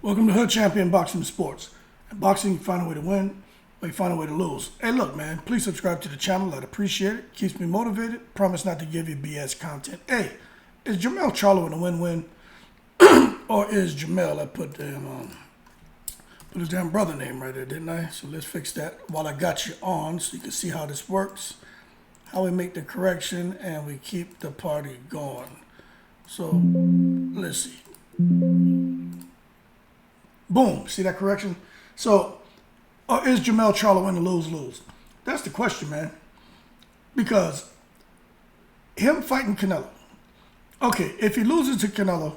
Welcome to Hood Champion Boxing Sports. In boxing, you find a way to win, or you find a way to lose. Hey, look, man, please subscribe to the channel. I'd appreciate it. Keeps me motivated. Promise not to give you BS content. Hey, is Jermell Charlo in a win-win? Or is Jermell? I put his damn brother name right there, didn't I? So let's fix that while I got you on so you can see how this works, how we make the correction, and we keep the party going. So let's see. Boom. See that correction? So, is Jermell Charlo in the lose-lose? That's the question, man. Because him fighting Canelo. Okay, if he loses to Canelo,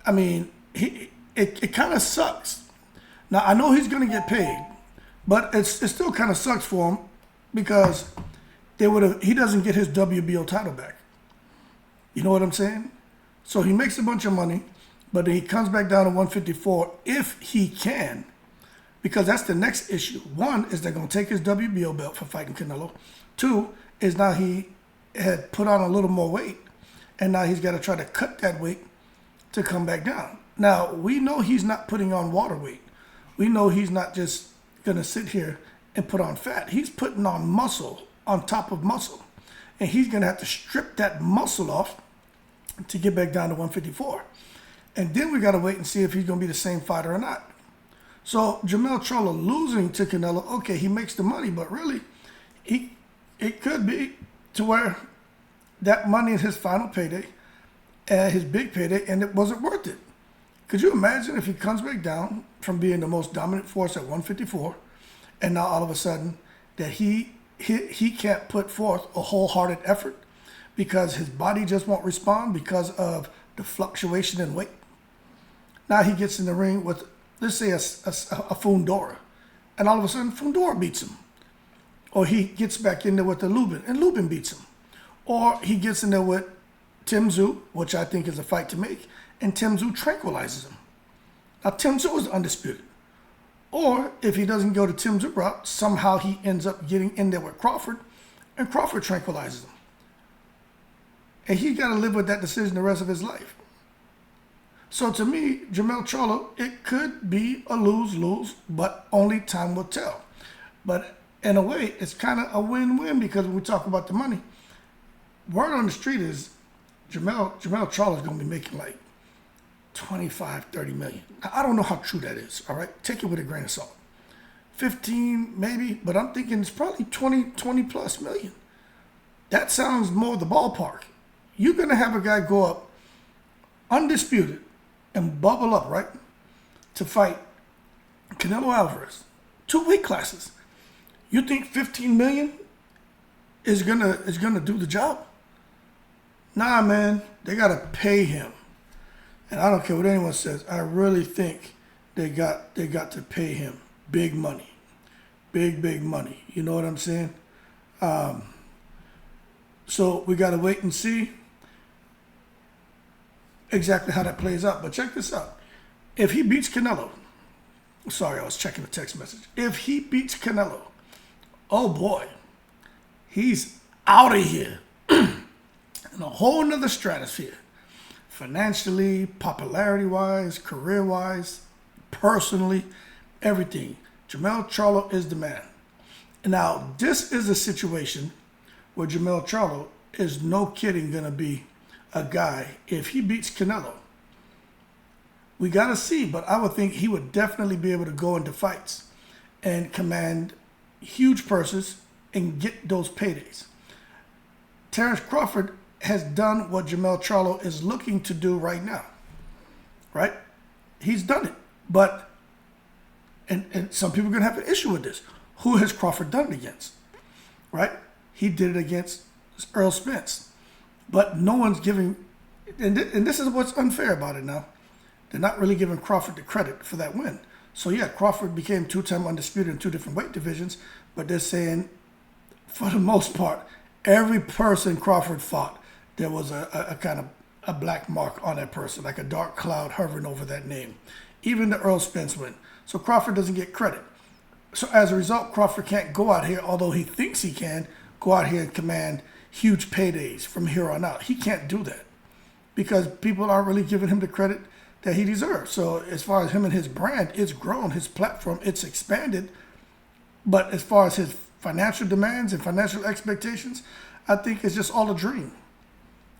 I mean, it kind of sucks. Now, I know he's going to get paid, but it still kind of sucks for him because he doesn't get his WBO title back. You know what I'm saying? So he makes a bunch of money, but he comes back down to 154 if he can, because that's the next issue. One is they're going to take his WBO belt for fighting Canelo. Two is now he had put on a little more weight, and now he's got to try to cut that weight to come back down. Now, we know he's not putting on water weight. We know he's not just going to sit here and put on fat. He's putting on muscle on top of muscle, and he's going to have to strip that muscle off to get back down to 154. And then we got to wait and see if he's going to be the same fighter or not. So Jermell Charlo losing to Canelo, okay, he makes the money, but really, it could be to where that money is his final payday, his big payday, and it wasn't worth it. Could you imagine if he comes back down from being the most dominant force at 154, and now all of a sudden that he can't put forth a wholehearted effort because his body just won't respond because of the fluctuation in weight? Now he gets in the ring with, let's say, a Fundora, and all of a sudden Fundora beats him. Or he gets back in there with the Lubin, and Lubin beats him. Or he gets in there with Tim Tszyu, which I think is a fight to make, and Tim Tszyu tranquilizes him. Now Tim Tszyu is undisputed. Or if he doesn't go to Tim Tszyu route, somehow he ends up getting in there with Crawford, and Crawford tranquilizes him. And he's got to live with that decision the rest of his life. So to me, Jermell Charlo, it could be a lose-lose, but only time will tell. But in a way, it's kind of a win-win because when we talk about the money, word on the street is Jermell Charlo is going to be making like 25, 30 million. Now, I don't know how true that is, all right? Take it with a grain of salt. 15 maybe, but I'm thinking it's probably 20 plus million. That sounds more the ballpark. You're going to have a guy go up undisputed and bubble up, right, to fight Canelo Alvarez. 2 weight classes. You think 15 million is gonna do the job? Nah, man. They gotta pay him. And I don't care what anyone says. I really think they got to pay him big money. Big money. You know what I'm saying? So we gotta wait and see exactly how that plays out. But check this out. If he beats Canelo, sorry, I was checking the text message. If he beats Canelo, oh boy, he's out of here in a whole nother stratosphere. Financially, popularity-wise, career-wise, personally, everything. Jermell Charlo is the man. And now, this is a situation where Jermell Charlo is no kidding going to be a guy. If he beats Canelo, we got to see, but I would think he would definitely be able to go into fights and command huge purses and get those paydays. Terrence Crawford has done what Jermell Charlo is looking to do right now, right? He's done it, but, and some people are going to have an issue with this. Who has Crawford done it against, right? He did it against Earl Spence. But no one's giving, and this is what's unfair about it now. They're not really giving Crawford the credit for that win. So yeah, Crawford became 2-time undisputed in 2 different weight divisions, but they're saying, for the most part, every person Crawford fought, there was a kind of a black mark on that person, like a dark cloud hovering over that name. Even the Earl Spence win. So Crawford doesn't get credit. So as a result, Crawford can't go out here, although he thinks he can, go out here and command huge paydays from here on out. He can't do that because people aren't really giving him the credit that he deserves. So as far as him and his brand, it's grown, his platform, it's expanded. But as far as his financial demands and financial expectations, I think it's just all a dream.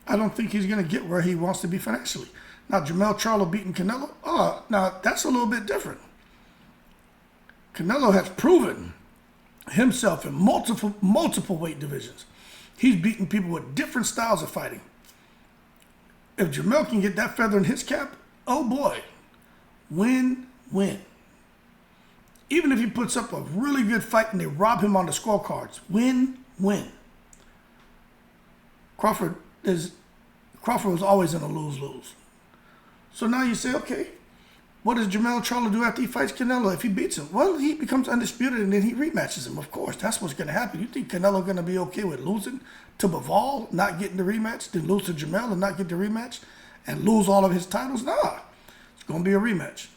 I don't think he's going to get where he wants to be financially. Now, Jermell Charlo beating Canelo, now that's a little bit different. Canelo has proven himself in multiple weight divisions. He's beaten people with different styles of fighting. If Jermell can get that feather in his cap, oh boy, win-win. Even if he puts up a really good fight and they rob him on the scorecards, win-win. Crawford was always in a lose-lose. So now you say, okay, what does Jermell Charlo do after he fights Canelo if he beats him? Well, he becomes undisputed and then he rematches him. Of course, that's what's going to happen. You think Canelo going to be okay with losing to Bivol, not getting the rematch, then lose to Jermell and not get the rematch, and lose all of his titles? Nah, it's going to be a rematch.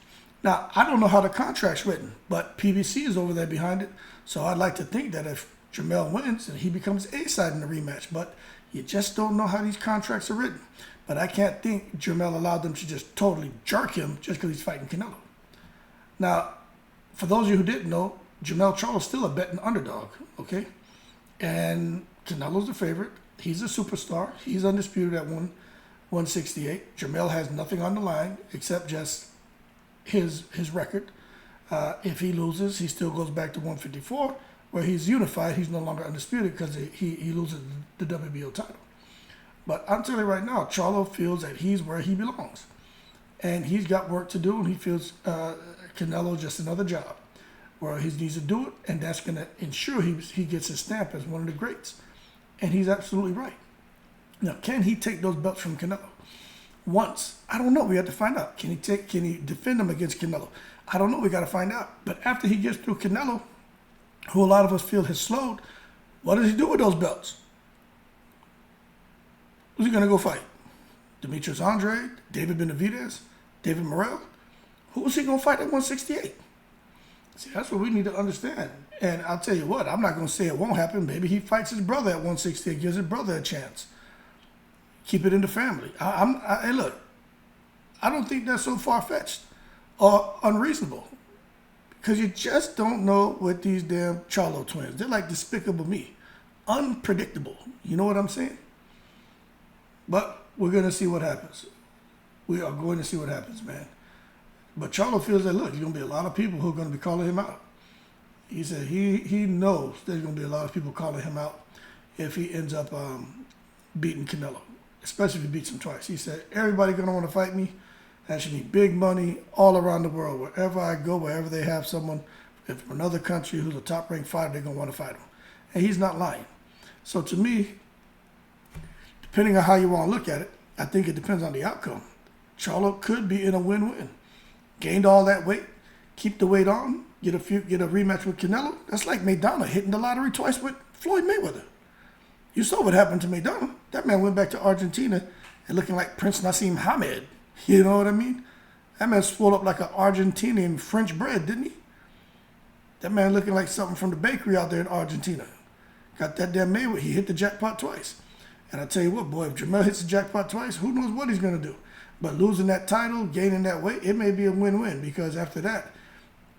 Now, I don't know how the contract's written, but PBC is over there behind it. So I'd like to think that if Jermell wins, and he becomes A-side in the rematch. But you just don't know how these contracts are written. But I can't think Jermell allowed them to just totally jerk him just because he's fighting Canelo. Now, for those of you who didn't know, Jermell Charlo is still a betting underdog, okay? And Canelo's the favorite. He's a superstar. He's undisputed at 168. Jermell has nothing on the line except just his record. If he loses, he still goes back to 154, where he's unified. He's no longer undisputed because he loses the WBO title. But I'm telling you right now, Charlo feels that he's where he belongs. And he's got work to do, and he feels Canelo just another job where he needs to do it, and that's going to ensure he gets his stamp as one of the greats. And he's absolutely right. Now, can he take those belts from Canelo? Once. I don't know. We have to find out. Can he defend them against Canelo? I don't know. We got to find out. But after he gets through Canelo, who a lot of us feel has slowed, what does he do with those belts? Who's he going to go fight? Demetrius Andrade, David Benavidez, David Morrell? Who is he going to fight at 168? See, that's what we need to understand. And I'll tell you what, I'm not going to say it won't happen. Maybe he fights his brother at 168, gives his brother a chance. Keep it in the family. Hey, look, I don't think that's so far-fetched or unreasonable, because you just don't know with these damn Charlo twins. They're like Despicable Me. Unpredictable. You know what I'm saying? But we're going to see what happens. We are going to see what happens, man. But Charlo feels that, look, there's going to be a lot of people who are going to be calling him out. He said he knows there's going to be a lot of people calling him out if he ends up beating Canelo, especially if he beats him twice. He said, everybody going to want to fight me. That should be big money all around the world. Wherever I go, wherever they have someone from another country who's a top-ranked fighter, they're going to want to fight him. And he's not lying. So to me, depending on how you want to look at it, I think it depends on the outcome. Charlo could be in a win-win. Gained all that weight, keep the weight on, get a rematch with Canelo. That's like Maidana hitting the lottery twice with Floyd Mayweather. You saw what happened to Maidana. That man went back to Argentina and looking like Prince Nassim Hamed. You know what I mean? That man swelled up like an Argentinian French bread, didn't he? That man looking like something from the bakery out there in Argentina. Got that damn Mayweather. He hit the jackpot twice. And I tell you what, boy, if Jermell hits the jackpot twice, who knows what he's going to do. But losing that title, gaining that weight, it may be a win-win, because after that,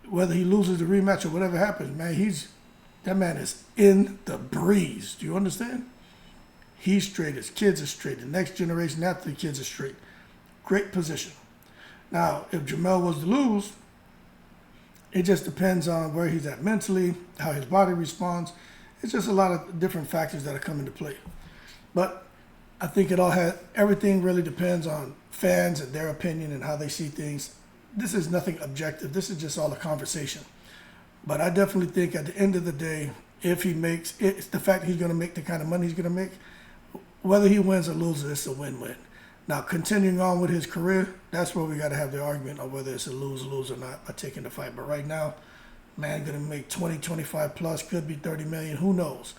whether he loses the rematch or whatever happens, man, that man is in the breeze. Do you understand? He's straight. His kids are straight. The next generation after the kids are straight. Great position. Now, if Jermell was to lose, it just depends on where he's at mentally, how his body responds. It's just a lot of different factors that are coming into play. But I think everything really depends on fans and their opinion and how they see things. This is nothing objective. This is just all a conversation. But I definitely think at the end of the day, if he makes it's the fact that he's going to make the kind of money he's going to make, whether he wins or loses, it's a win-win. Now, continuing on with his career, that's where we got to have the argument on whether it's a lose-lose or not by taking the fight. But right now, man, going to make 20, 25 plus, could be 30 million. Who knows?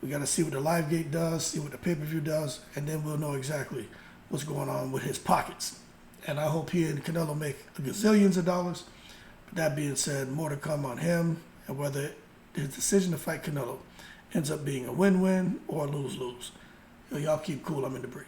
We got to see what the live gate does, see what the pay-per-view does, and then we'll know exactly what's going on with his pockets. And I hope he and Canelo make gazillions of dollars. But that being said, more to come on him and whether his decision to fight Canelo ends up being a win-win or a lose-lose. Y'all keep cool. I'm in the breeze.